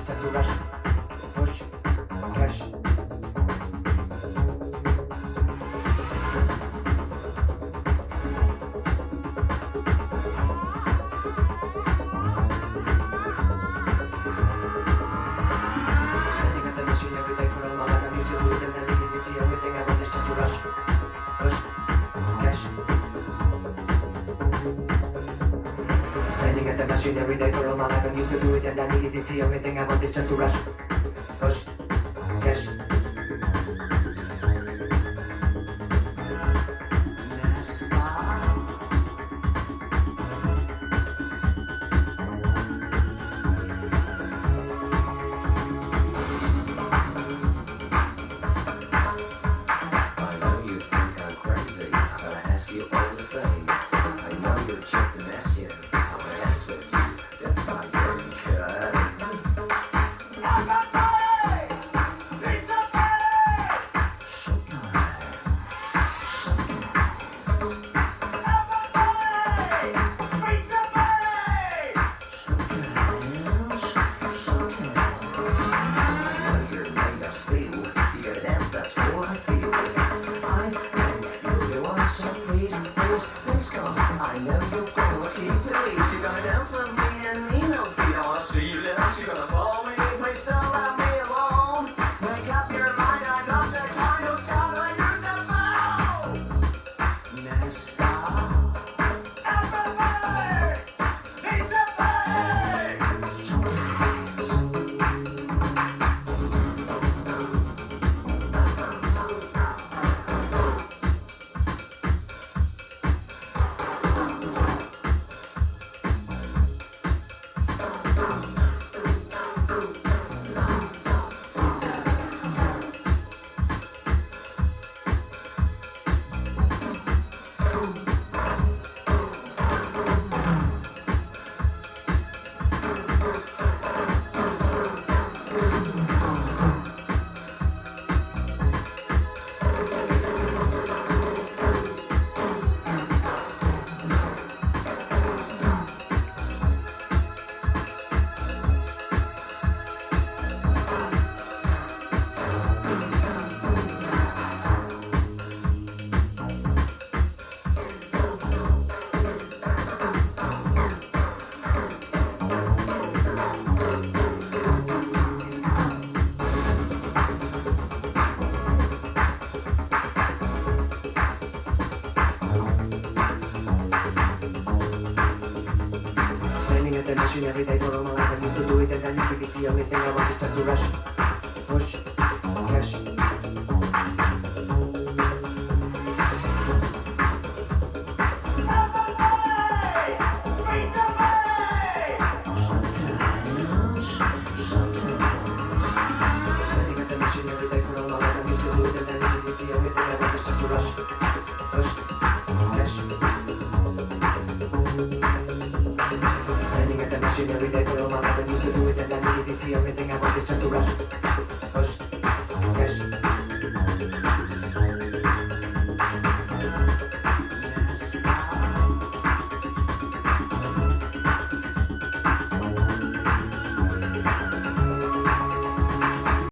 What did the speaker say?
is just to rush, push, cash. Spending at the machine every day for all my life. I'm used to do it and I need it. See everything I want is just to rush, push, cash. Standing at the machine every day for all my life. I'm used to do it and I need it. See everything I want is just to rush, push, cash. I know you're gonna keep the beat. You're gonna dance with me and me no feet. I wanna see you dance. You're gonna follow me. Please don't let me alone. Make up your mind. I'm not the kind of scout like yourself out. Nesta. Everybody, it's a bang. Standing at the machine every day for all my life. I'm used to do it and I need it. See everything I want is just to rush, push, cash. Standing at the machine every day for all my life. I'm used to do it and I need it. See everything I want is just to rush, push, cash. Standing at the machine every day for all my life. I'm used to do it and I need it. See everything I want is just to rush, push, cash.